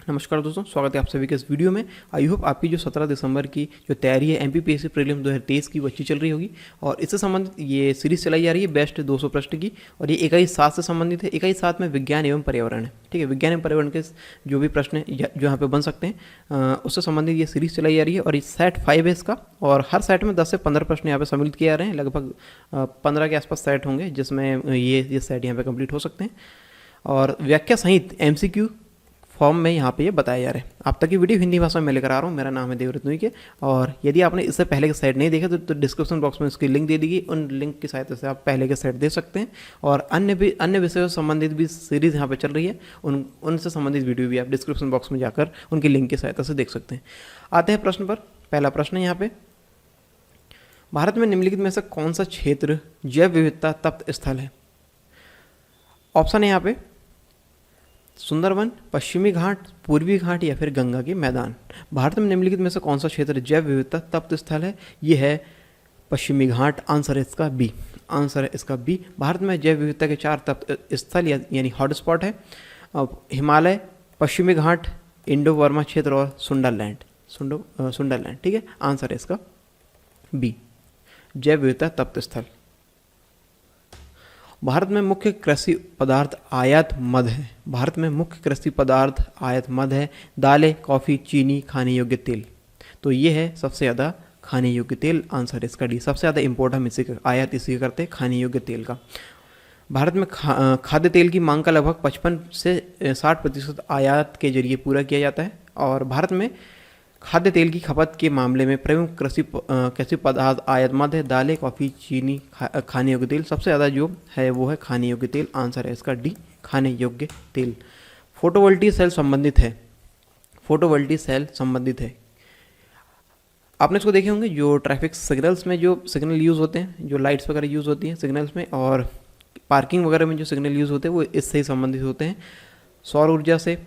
नमस्कार दोस्तों, स्वागत है आप सभी के इस वीडियो में। आई होप आपकी जो 17 दिसंबर की जो तैयारी है एमपीपीएससी प्रीलिम्स 2023 की वो अच्छी चल रही होगी। और इससे संबंधित ये सीरीज चलाई जा रही है बेस्ट 200 प्रश्न की, और ये इकाई 7 से संबंधित है। इकाई 7 में विज्ञान एवं पर्यावरण है। ठीक है, विज्ञान एवं पर्यावरण के जो भी प्रश्न जो यहाँ पे बन सकते हैं उससे संबंधित ये सीरीज चलाई जा रही है। और ये सेट 5 है इसका, और हर सेट में 10 से 15 प्रश्न यहाँ पे सम्मिलित किए जा रहे हैं। लगभग 15 के आसपास सेट होंगे जिसमें ये सेट यहाँ पे कंप्लीट हो सकते हैं। और व्याख्या सहित एमसीक्यू फॉर्म में यहाँ पे ये बताया जा रहा है। आप तक की वीडियो हिंदी भाषा में मैं लेकर आ रहा हूँ। मेरा नाम है देवव्रत नुईके, और यदि आपने इससे पहले के सेट नहीं देखे तो डिस्क्रिप्शन बॉक्स में इसकी लिंक दे दी। उन लिंक की सहायता से आप पहले के सेट दे सकते हैं। और अन्य विषयों से संबंधित भी सीरीज़ यहाँ पे चल रही है, उनसे संबंधित वीडियो भी आप डिस्क्रिप्शन बॉक्स में जाकर उनकी लिंक की सहायता से देख सकते हैं। आते हैं प्रश्न पर। पहला प्रश्न है यहाँ पे, भारत में निम्नलिखित में से कौन सा क्षेत्र जैव विविधता तप्त स्थल है? ऑप्शन है यहाँ पे सुंदरवन, पश्चिमी घाट, पूर्वी घाट या फिर गंगा के मैदान। भारत में निम्नलिखित में से कौन सा क्षेत्र जैव विविधता तप्त स्थल है? ये है पश्चिमी घाट। आंसर है इसका बी। आंसर है इसका बी। भारत में जैव विविधता के 4 तप्त स्थल यानी हॉटस्पॉट है: हिमालय, पश्चिमी घाट, इंडो बर्मा क्षेत्र और सुंडरलैंड। सुंडरलैंड, ठीक है। आंसर है इसका बी, जैव विविधता तप्त स्थल। भारत में मुख्य कृषि पदार्थ आयात मद है। भारत में मुख्य कृषि पदार्थ आयात मद है: दालें, कॉफ़ी, चीनी, खाने योग्य तेल। तो ये है सबसे ज़्यादा खाने योग्य तेल। आंसर इसका डी। सबसे ज़्यादा इम्पोर्ट हम इसी का आयात इसी का करते हैं, खाने योग्य तेल का। भारत में खाद्य तेल की मांग का लगभग 55 से 60% आयात के जरिए पूरा किया जाता है। और भारत में खाद्य तेल की खपत के मामले में प्रमुख कृषि पदार्थ आयात मद है: दालें, कॉफ़ी, चीनी, खाने योग्य तेल। सबसे ज़्यादा जो है वो है खाने योग्य तेल। आंसर है इसका डी, खाने योग्य तेल। फोटोवोल्टिक सेल संबंधित है। फोटोवोल्टिक सेल संबंधित है, आपने इसको देखे होंगे जो ट्रैफिक सिग्नल्स में जो सिग्नल यूज़ होते हैं, जो लाइट्स वगैरह यूज़ होती हैं सिग्नल्स में, और पार्किंग वगैरह में जो सिग्नल यूज़ होते हैं वो इससे ही संबंधित होते हैं। सौर ऊर्जा से,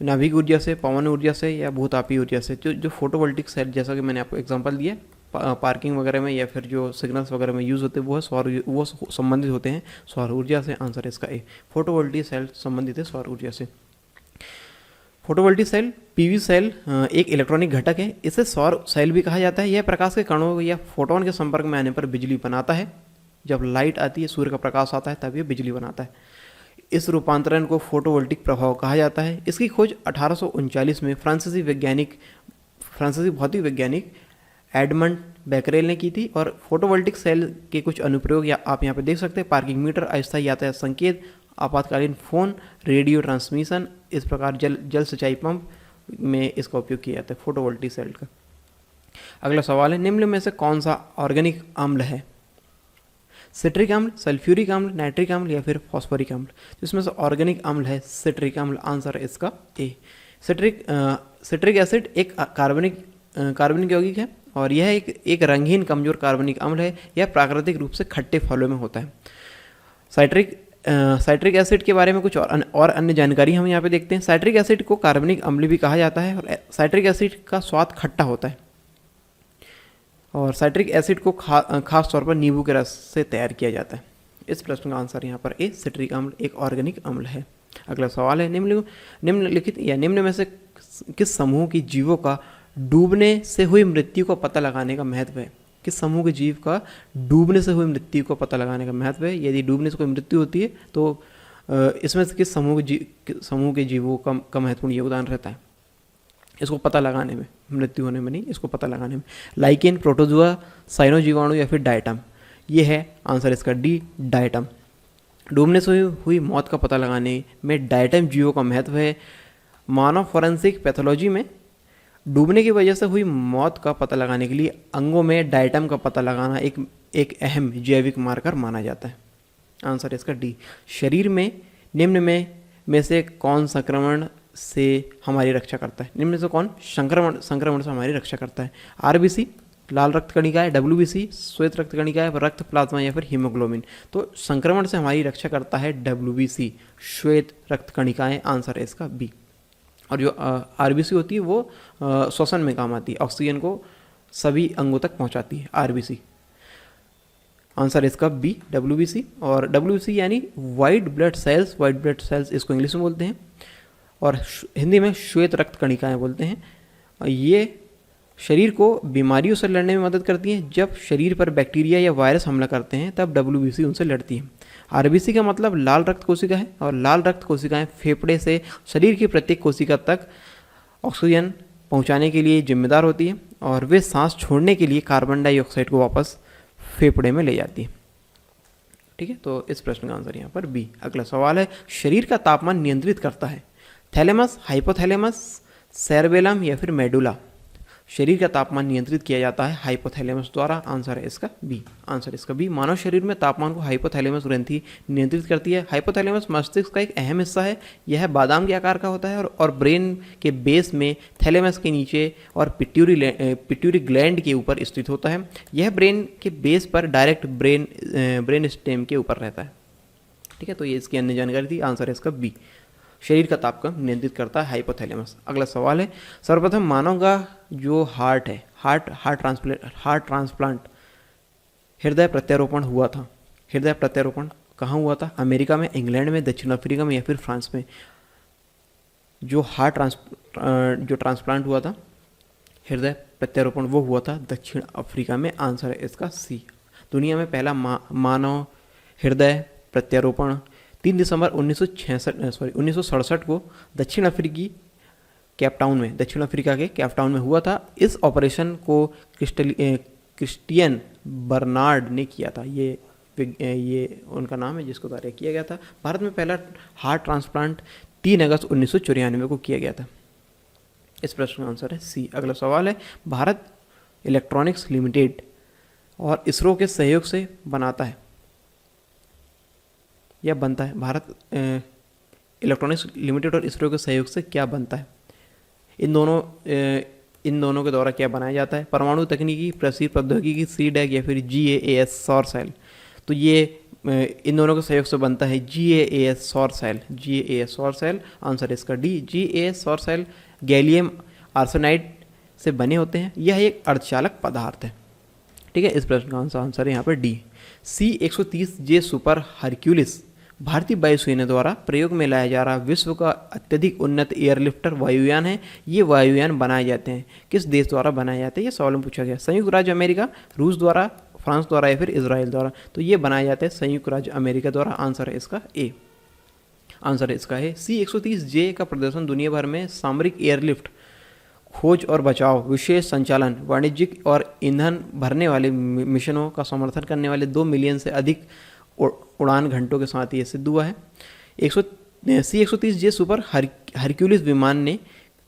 नाभिक ऊर्जा से, पवन ऊर्जा से या भूतापीय ऊर्जा से। जो फोटोवोल्टिक सेल, जैसा कि मैंने आपको एग्जांपल दिया, पार्किंग वगैरह में या फिर जो सिग्नल्स वगैरह में यूज़ होते हैं वो संबंधित होते हैं सौर ऊर्जा से। आंसर इसका ए, फोटोवोल्टिक सेल संबंधित है सौर ऊर्जा से। फोटोवोल्टिक सेल पीवी सेल एक इलेक्ट्रॉनिक घटक है। इसे सौर सेल भी कहा जाता है। यह प्रकाश के कणों या फोटोन के संपर्क में आने पर बिजली बनाता है। जब लाइट आती है, सूर्य का प्रकाश आता है, तब ये बिजली बनाता है। इस रूपांतरण को फोटोवोल्टिक प्रभाव कहा जाता है। इसकी खोज 1839 में फ्रांसीसी भौतिक वैज्ञानिक एडमंड बैकरेल ने की थी। और फोटोवोल्टिक सेल के कुछ अनुप्रयोग या आप यहाँ पे देख सकते हैं: पार्किंग मीटर, अस्थायी यातायात संकेत, आपातकालीन फ़ोन, रेडियो ट्रांसमिशन। इस प्रकार जल सिंचाई पंप में इसका उपयोग किया जाता है फोटोवोल्टिक सेल का। अगला सवाल है, निम्न में से कौन सा ऑर्गेनिक अम्ल है? सिट्रिक अम्ल, सल्फ्यूरिक अम्ल, नाइट्रिक अम्ल या फिर फॉस्फोरिक अम्ल। तो इसमें से ऑर्गेनिक अम्ल है सिट्रिक अम्ल। आंसर है इसका ए। सिट्रिक एसिड एक कार्बनिक यौगिक है, और यह एक रंगहीन कमजोर कार्बनिक अम्ल है। यह प्राकृतिक रूप से खट्टे फलों में होता है। साइट्रिक एसिड के बारे में कुछ और अन्य जानकारी हम यहाँ पे देखते हैं। साइट्रिक एसिड को कार्बनिक अम्ल भी कहा जाता है, और साइट्रिक एसिड का स्वाद खट्टा होता है। और साइट्रिक एसिड को खास तौर पर नींबू के रस से तैयार किया जाता है। इस प्रश्न का आंसर यहाँ पर ए, सिट्रिक अम्ल एक ऑर्गेनिक अम्ल है। अगला सवाल है, निम्नलिखित या निम्न में से किस समूह की जीवों का डूबने से हुई मृत्यु को पता लगाने का महत्व है? किस समूह के जीव का डूबने से हुई मृत्यु को पता लगाने का महत्व है? यदि डूबने से कोई मृत्यु होती है तो इसमें से किस समूह के जीवों का महत्वपूर्ण योगदान रहता है इसको पता लगाने में? मृत्यु होने में नहीं, इसको पता लगाने में। लाइकेन, प्रोटोजुआ, साइनोजीवाणु या फिर डायटम। ये है आंसर इसका डी, डायटम। डूबने से हुई मौत का पता लगाने में डायटम जीवों का महत्व है। मानव फॉरेंसिक पैथोलॉजी में डूबने की वजह से हुई मौत का पता लगाने के लिए अंगों में डायटम का पता लगाना एक अहम जैविक मार्कर माना जाता है। आंसर इसका डी। शरीर में निम्न में से कौन संक्रमण से हमारी रक्षा करता है? निम्न से कौन संक्रमण से हमारी रक्षा करता है? आरबीसी, लाल रक्त कणिकाएं, डब्ल्यूबीसी, श्वेत रक्त कणिकाएं, रक्त प्लाज्मा या फिर हीमोग्लोबिन। तो संक्रमण से हमारी रक्षा करता है डब्ल्यूबीसी, श्वेत रक्त कणिकाएं। आंसर है इसका बी। और जो आरबीसी होती है वो श्वसन में काम आती है, ऑक्सीजन को सभी अंगों तक पहुंचाती है आरबीसी। आंसर इसका बी, डब्ल्यूबीसी। और डब्ल्यूबीसी यानी वाइट ब्लड सेल्स इसको इंग्लिश में बोलते हैं। और हिंदी में श्वेत रक्त कणिकाएं बोलते हैं। ये शरीर को बीमारियों से लड़ने में मदद करती हैं। जब शरीर पर बैक्टीरिया या वायरस हमला करते हैं तब WBC उनसे लड़ती है। RBC का मतलब लाल रक्त कोशिका है, और लाल रक्त कोशिकाएं फेफड़े से शरीर की प्रत्येक कोशिका तक ऑक्सीजन पहुंचाने के लिए जिम्मेदार होती है, और वे सांस छोड़ने के लिए कार्बन डाइऑक्साइड को वापस फेफड़े में ले जाती है। ठीक है, तो इस प्रश्न का आंसर यहाँ पर बी। अगला सवाल है, शरीर का तापमान नियंत्रित करता है थैलेमस, हाइपोथैलेमस, सेरेबेलम या फिर मेडुला। शरीर का तापमान नियंत्रित किया जाता है हाइपोथैलेमस द्वारा। आंसर है इसका बी। आंसर इसका बी। मानव शरीर में तापमान को हाइपोथैलेमस ग्रंथि नियंत्रित करती है। हाइपोथैलेमस मस्तिष्क का एक अहम हिस्सा है। यह बादाम के आकार का होता है और ब्रेन के बेस में थैलेमस के नीचे और पिट्यूटरी ग्लैंड के ऊपर स्थित होता है। यह ब्रेन के बेस पर डायरेक्ट ब्रेन स्टेम के ऊपर रहता है। ठीक है, तो ये इसकी अन्य जानकारी थी। आंसर है इसका बी। शरीर का तापमान नियंत्रित करता है हाइपोथैलेमस। अगला सवाल है, सर्वप्रथम मानव का जो हार्ट है, हार्ट ट्रांसप्लांट हृदय प्रत्यारोपण हुआ था। हृदय प्रत्यारोपण कहाँ हुआ था? अमेरिका में, इंग्लैंड में, दक्षिण अफ्रीका में या फिर फ्रांस में? जो जो ट्रांसप्लांट हुआ था हृदय प्रत्यारोपण, वो हुआ था दक्षिण अफ्रीका में। आंसर है इसका सी। दुनिया में पहला मानव हृदय प्रत्यारोपण 3 दिसंबर 1967 को दक्षिण अफ्रीका के कैपटाउन में हुआ था। इस ऑपरेशन को क्रिस्टियन बर्नार्ड ने किया था। ये उनका नाम है जिसको द्वारा किया गया था। भारत में पहला हार्ट ट्रांसप्लांट 3 अगस्त 1994 को किया गया था। इस प्रश्न का आंसर है सी। अगला सवाल है, भारत इलेक्ट्रॉनिक्स लिमिटेड और इसरो के सहयोग से बनाता है या बनता है। भारत इलेक्ट्रॉनिक्स लिमिटेड और इसरो के सहयोग से क्या बनता है? इन दोनों के द्वारा क्या बनाया जाता है? परमाणु तकनीकी, प्रसिद्ध प्रौद्योगिकी, CDAC या फिर GAAS सौर सेल। तो ये इन दोनों के सहयोग से बनता है GAAS सौर सेल। GAAS सौर सेल। आंसर इसका डी। GAAS सौर सेल गैलियम आर्सेनाइड से बने होते हैं। यह एक अर्धचालक पदार्थ है। ठीक है, इस प्रश्न का आंसर है यहाँ पर डी। C-130J सुपर हरक्यूलिस भारतीय वायुसेना द्वारा प्रयोग में लाया जा रहा विश्व का अत्यधिक उन्नत एयरलिफ्टर वायुयान है। ये वायुयान बनाए जाते हैं किस देश द्वारा बनाए जाते हैं? ये सवाल में पूछा गया। संयुक्त राज्य अमेरिका, रूस द्वारा, फ्रांस द्वारा या फिर इजराइल द्वारा? तो ये बनाए जाते हैं संयुक्त राज्य अमेरिका द्वारा। आंसर है इसका ए। आंसर इसका है C-130J का प्रदर्शन दुनिया भर में सामरिक एयरलिफ्ट, खोज और बचाव, विशेष संचालन, वाणिज्यिक और ईंधन भरने वाले मिशनों का समर्थन करने वाले 2 मिलियन से अधिक उड़ान घंटों के साथ ये सिद्ध हुआ है। C-130J सुपर हरक्यूलिस विमान ने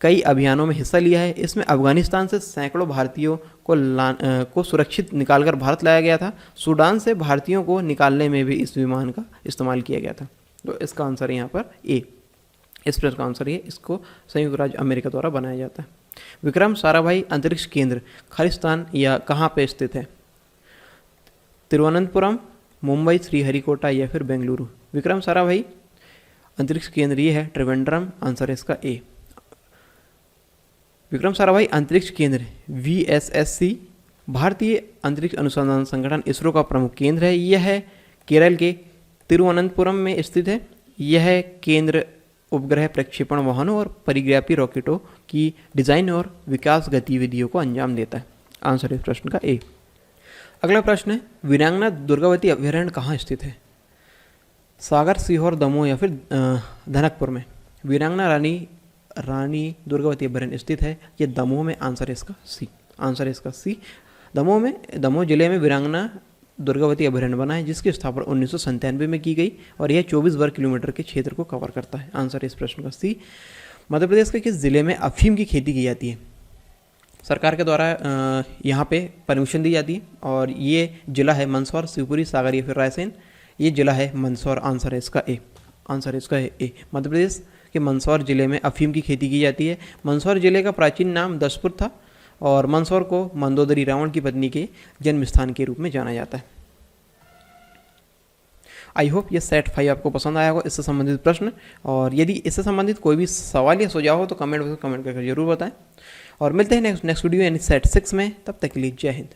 कई अभियानों में हिस्सा लिया है। इसमें अफगानिस्तान से सैकड़ों भारतीयों को सुरक्षित निकालकर भारत लाया गया था। सूडान से भारतीयों को निकालने में भी इस विमान का इस्तेमाल किया गया था। तो इसका आंसर है यहाँ पर ए। इस प्रश्न का आंसर ये, इसको संयुक्त राज्य अमेरिका द्वारा बनाया जाता है। विक्रम साराभाई अंतरिक्ष केंद्र खालिस्तान या कहाँ पे स्थित है? तिरुवनंतपुरम, मुंबई, श्रीहरिकोटा या फिर बेंगलुरु? विक्रम साराभाई अंतरिक्ष केंद्र ये है त्रिवेंद्रम। आंसर है इसका ए। विक्रम साराभाई अंतरिक्ष केंद्र VSSC भारतीय अंतरिक्ष अनुसंधान संगठन इसरो का प्रमुख केंद्र है। यह केरल के तिरुवनंतपुरम में स्थित है। यह केंद्र उपग्रह प्रक्षेपण वाहनों और परिव्यापी रॉकेटों की डिजाइन और विकास गतिविधियों को अंजाम देता है। आंसर इस प्रश्न का ए। अगला प्रश्न है, वीरांगना दुर्गावती अभयारण्य कहाँ स्थित है? सागर, सीहोर, दमोह या फिर धनकपुर में? वीरांगना रानी दुर्गावती अभयारण्य स्थित है ये दमोह में। आंसर है इसका सी। आंसर है इसका सी। दमोह जिले में वीरांगना दुर्गावती अभयारण्य बना है, जिसकी स्थापना 1997 में की गई और यह 24 वर्ग किलोमीटर के क्षेत्र को कवर करता है। आंसर है इस प्रश्न का सी। मध्य प्रदेश के किस जिले में अफीम की खेती की जाती है? सरकार के द्वारा यहाँ पे परमिशन दी जाती है और ये जिला है मंदसौर, शिवपुरी, सागर या फिर रायसेन? ये जिला है मंदसौर। आंसर है इसका ए। आंसर इसका है ए। मध्य प्रदेश के मंदसौर जिले में अफीम की खेती की जाती है। मंदसौर जिले का प्राचीन नाम दसपुर था और मंदसौर को मंदोदरी रावण की पत्नी के जन्म स्थान के रूप में जाना जाता है। आई होप ये सेट 5 आपको पसंद आया होगा, इससे संबंधित प्रश्न। और यदि इससे संबंधित कोई भी सवाल या सुझाव हो तो कमेंट करके जरूर बताएं। और मिलते हैं नेक्स्ट वीडियो यानी सेट 6 में। तब तक के लिए जय हिंद।